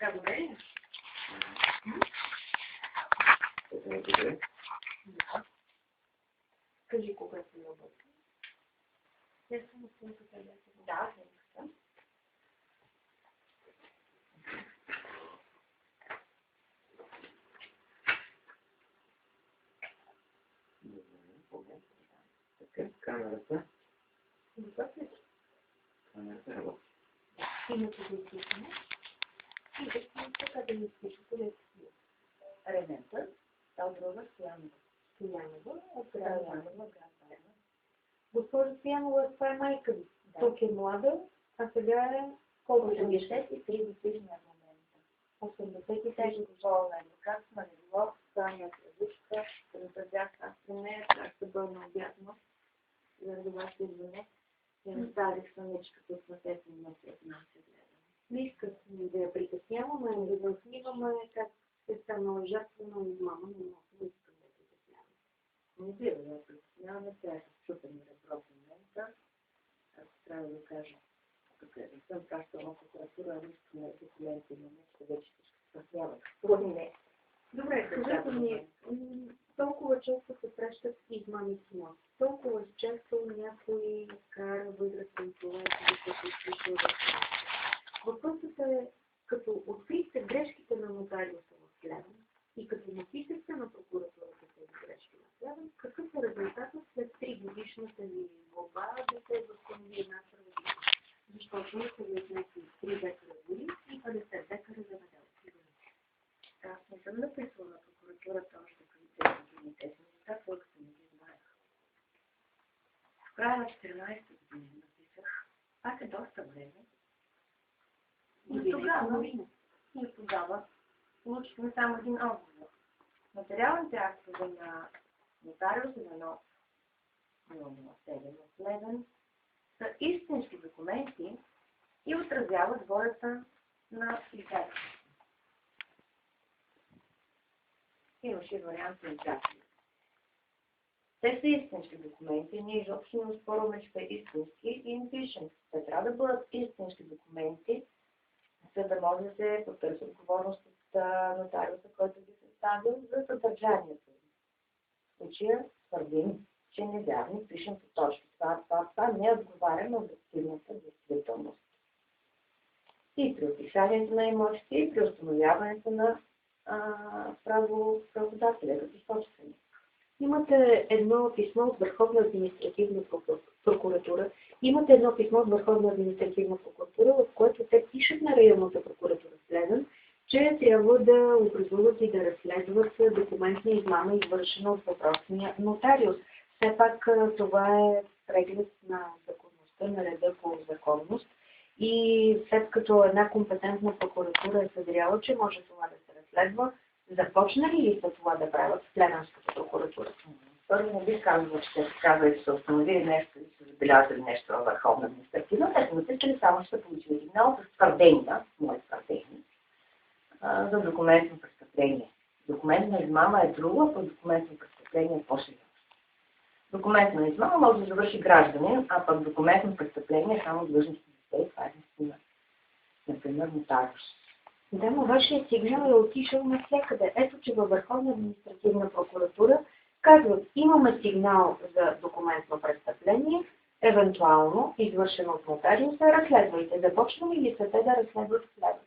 Така добре. Добре. Кажи кога си на бъдка. Я съм от снимката. Да, снимката. Така, камерата. Добре. Камерата работи. Имате да изписане. И така да ми изпишете да изписане. Ревента, Талдрова, Стоянова. Стоянова, от Стоянова, град Варна. Госпожа Стоянова, това е майка ви. Да. Тук е млада, а сега е колко? 83 годишна в момента. 83 Болна адвокат, на неволов, Таня Крадушка, разсъдях аз при нея, как се бърна обядно, заради вашето извине. И наставих самичката от съседна на след нас се гледам. Не искам да я притесняваме, да я снимаме как е станала жертва на измама, но не искам да я притеснявам. Не бива да я притесняваме, тя е счупена ребро в момента. Аз трябва да кажа, тук не съм пращала прокуратура, а искаме документи на нещо, вече ще спасяват. Не. Добре, кажете ми, толкова често се прещат измами с мозък. Толкова често някой кара възрастен човек да се изпише да се. Въпросът е, като открихте грешките на нотариуса в Плевен и като написахте на прокуратурата тези грешки на Плевен, какъв е резултатът след 3 годишната ви молба да се възстанови една справедливост? Защото са ви отнесли 3 декара гори и 50 декара земеделски гори. Аз не съм написала на прокуратурата още преди 10 години тези неща, тъй като не ги знаех. В края на 14-та година написах. Пак е доста време. И тогава получихме само един отговор. Материалните актове на нотариуса на 007 от Плевен са истински документи и отразяват волята на лицето. Имаше вариант на изграждане. Те са истински документи, ние изобщо не оспорваме, че са истински и им пишем. Те трябва да бъдат истински документи, за да може да се потърси отговорност от нотариуса, който ги съставил за съдържанието. В случая твърдим, че невярно пишем по точки. Това не отговаря на обективната действителност. И при описанието на имотите, и при установяването на праводателя като собственик. Имате едно писмо от Върховна административна прокуратура. В което те пишат на районната прокуратура в Плевен, че трябва да образуват и да разследват документна измама, извършена от въпросния нотариус. Все пак това е преглед на законността, на реда по законност. И след като една компетентна прокуратура е съзряла, че може това да се разследва, започнали ли са това да правят в Плевенската прокуратура? Първо не бих казала, че те са казали, че са установили нещо и са забелязали нещо във Върховна административна. Те са написали само, че са получили сигнал с твърдения, мои твърдения, за документно престъпление. Документна измама е друго, а документно престъпление е по-сериозно. Документна измама може да завърши гражданин, а пък документно престъпление е само длъжностни лица и това е наистина. Например, нотариус. Да, но вашия сигнал е отишъл навсякъде. Ето, че във Върховна административна прокуратура казват, имаме сигнал за документно престъпление, евентуално извършено от нотариуса, разследвайте. Започнали ли са те да разследват в Плевен?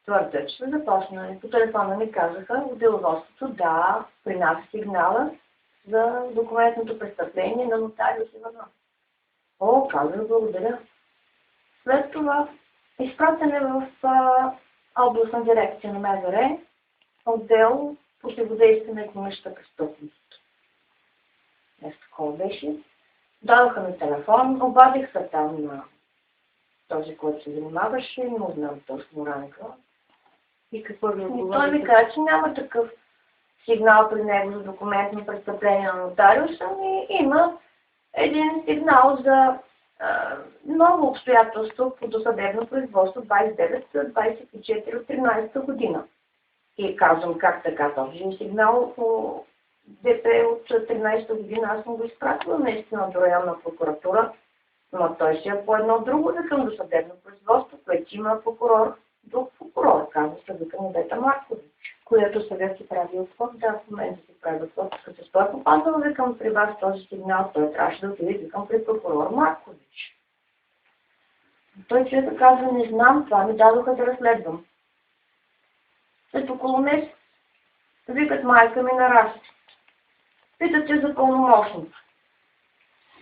Твърдят, че са започнали. По телефона ми казаха в деловодството, да, при нас е сигнала за документното престъпление на нотариус Иванов. О, казах, благодаря. След това изпратене в областна дирекция на МВР, отдел противодействие на икономическата престъпност. Нещо такова беше. Дадоха ми телефон, обадих се там на този, който се занимаваше, не знам точно ранка. И какво ви отговори? Той ми каза, че няма такъв сигнал при него за документно престъпление на нотариуса, но има един сигнал за ново обстоятелство по досъдебно производство 29-24 от 13 година. И казвам, как така този сигнал по ДП от 13 година, аз съм го изпратила наистина до районна прокуратура, но той си е по едно друго към досъдебно производство, което има прокурор, друг прокурор. казва се вика Небета Маркович. Която сега си прави отвод. Да, в момента си прави отвод. Като той е попаднал, викам при вас този сигнал, той трябваше да отиде, викам при прокурор Маркович. Той човека казва, не знам, това ми дадоха да разследвам. След около месец викат майка ми на разпит. Питате за пълномощник.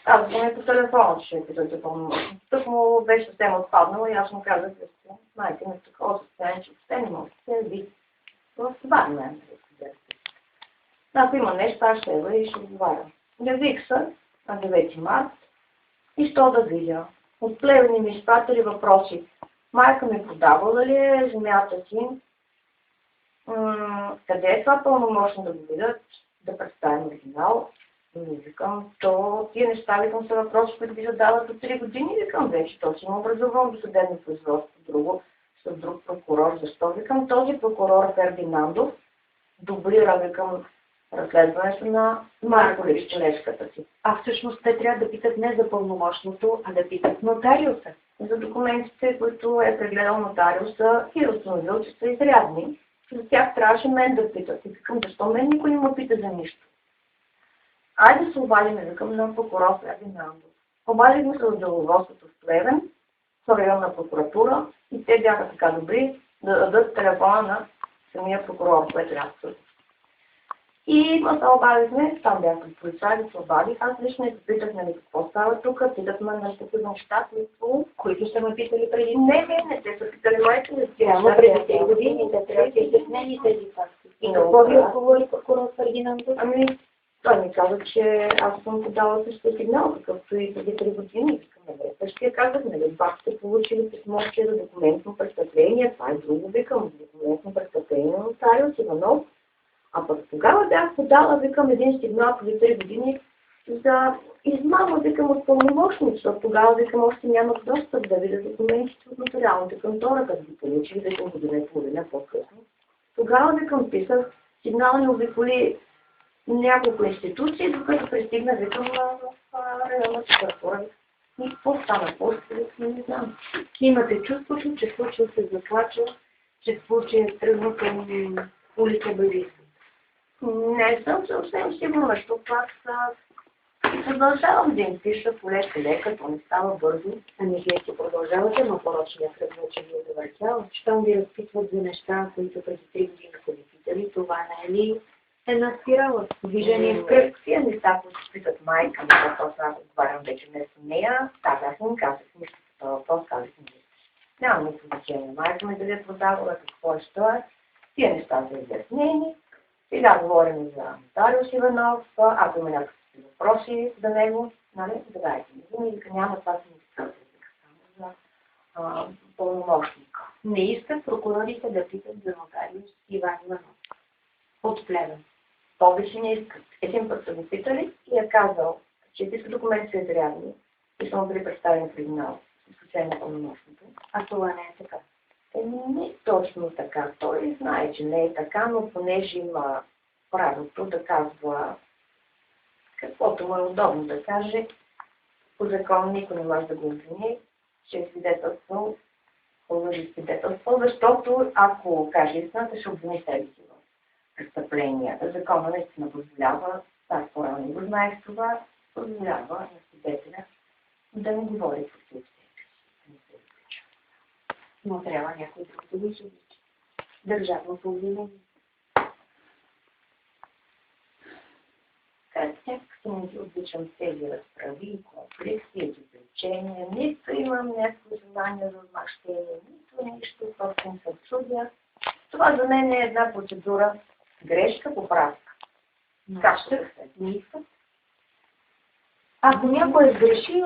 Аз го по телефона, че ще питат за пълномощник. Тук му беше съвсем отпаднала и аз му казах, майка ми в такова състояние, че въобще не може да се яви. Това не е. Ако има нещо, аз ще ева и ще отговарям. Явих се на 9 март и що да видя. От Плевени ми изпратили въпроси. Майка ми продавала ли е земята си? Къде е това пълномощно да го видят? Да представим оригинал? Викам, то тия неща, викам, са въпроси, които ги задават от 3 години, викам вече. То си има образовано до съдебно производство, друго, с друг прокурор. Защо? Викам, този прокурор Фердинандов дублира, викам, разследването на Маркович, човешката си. А всъщност те трябва да питат не за пълномощното, а да питат нотариуса. За документите, които е прегледал нотариуса и установил, че са изрядни, за тях трябваше мен да питат. И викам, защо мен никой не ме пита за нищо? Айде да се обадим, викам, на прокурор Фердинандов. Обадихме се от деловодството в Плевен, в районна прокуратура, и те бяха така добри да дадат телефона на самия прокурор, което аз също. И се обадихме, там бяха полицаи, се обадих, аз лично не питах, нали, какво става тук, питат ме на такива неща, които са ме питали преди. Не, те са питали майка ми. Само преди 3 години, те трябва да изяснени тези факти. И какво ви отговори прокурор Фердинандов? Ами, той ми каза, че аз съм подала същия сигнал, какъвто и преди 3 години. Същия казах, нали, пак сте получили писмо, че за документно престъпление, това е друго, викам, документно престъпление на нотариус Иванов. А пък тогава бях подала, викам, един сигнал преди 3 години за измама, викам, от пълномощник, защото тогава, викам, още нямах достъп да видя документите от нотариалната кантора, като ги получих, викам, година и половина по-късно. Тогава, викам, писах, сигнал ни обиколи няколко институции, докато пристигна, викам, в районната прокуратура. И какво стана? После не знам. Имате чувството, че случил се заплача, че случай е тръгнал към улица Базиса. Не съм съвсем сигурна, защото аз продължавам да им пиша полека, то не става бързо. Ами вие си продължавате, но порочният кръг вече ви е завъртял. Щом ви разпитват за неща, които преди 3 години са ви питали, това не е ли една спирала? Движение в кръг. Тия неща, които питат майка ми, защото аз отговарям вече вместо нея, аз не казах нищо по това въпрос, казах нищо. Няма никакво значение. Майка ми дали е продавала, какво е, що е. Тия неща са изяснени. Сега говорим за нотариус Иванов, ако има някакви въпроси за него, нали, задайте ми. Вика, няма това си никакъв, само за пълномощника. Не искат прокурорите да питат за нотариус Иван Иванов. От Плевен. Повече не искат. Един път са го питали и е казал, че тези документи са изрядни и са му били представени в оригинал, с изключение на пълномощника. А това не е така. Не точно така. Той знае, че не е така, но понеже има правото да казва каквото му е удобно да каже, по закон никой не може да го обвини, че е свидетелство, лъжи свидетелство, защото ако каже истината, ще обвини себе си в престъпления. Законът наистина позволява, аз по-рано го знаех това, позволява на свидетеля да не говори против себе си. Но трябва някой друг да го изучи. Държавното обвинение. Как не ги обичам тези разправи, конфликти, изобличения, нито имам някакво желание за отмъщение, нито нищо, просто не се чудя. Това за мен е една процедура грешка, поправка. Как ще се? Не иска. Ако някой е сгрешил,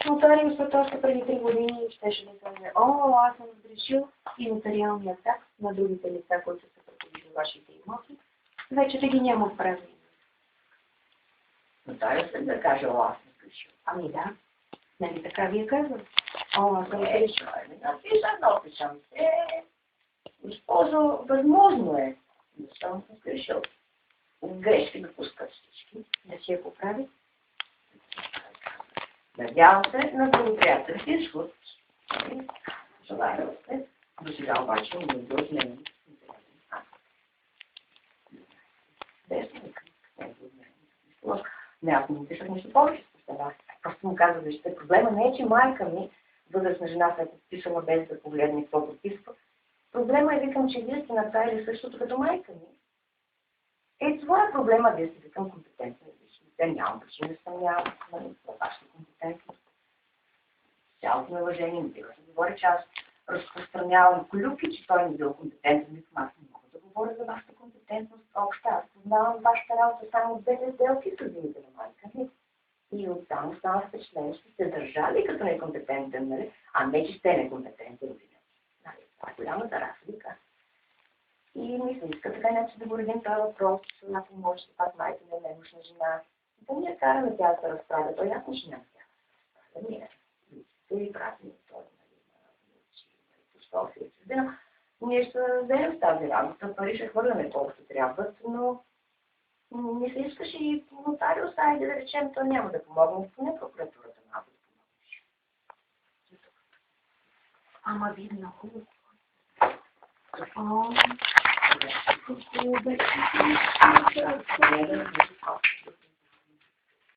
нотариусът още преди 3 години щеше да каже, аз съм сгрешил и нотариалният акт на другите лица, които са преподили вашите имоти, вече да ги няма в правилник. Нотариусът да каже, аз съм сгрешил. Ами да, нали така вие казвате? Аз съм сгрешил. Напишам се. Госпожо, възможно е. Да съм сгрешил. Грешки да пускат всички. Да си я поправи. Надявам се на благоприятен изход. Желая се до сега обаче не го отнемем. Не, аз не му пишах нищо повече с това. Просто му казах, вижте, проблема не е, че майка ми, възрастна жена, се е подписала без да погледне какво подписва. Проблема е, викам, че вие сте направили същото като майка ми. Е, това е проблема, вие сте, викам, компетентни лични. Те нямам причина да съмнявам на вашата компетентност. Цялото ми уважение не бива да говори, че аз разпространявам клюки, че той не бил компетентен. Викам, аз не мога да говоря за вашата компетентност. Обща, аз познавам вашата работа само от две сделки с годините на майка ми. И оттам остава впечатление, че сте държали като некомпетентен, нали? А не, че сте некомпетентен. Нали? Това е голямата разлика. И ми се иска така иначе да го редим този въпрос, на помощ, пак майка не е немощна жена. Да ние караме тя да се разправя, той ясно ще няма тя да се разправя. Ние, и пратим това, нали, ние ще вземем в тази работа, пари ще хвърляме колкото трябват, но не се искаш и нотариус, айде да речем, то няма да помогне, поне прокуратурата малко да помогнеш. Ама видно хубаво. О, какво беше?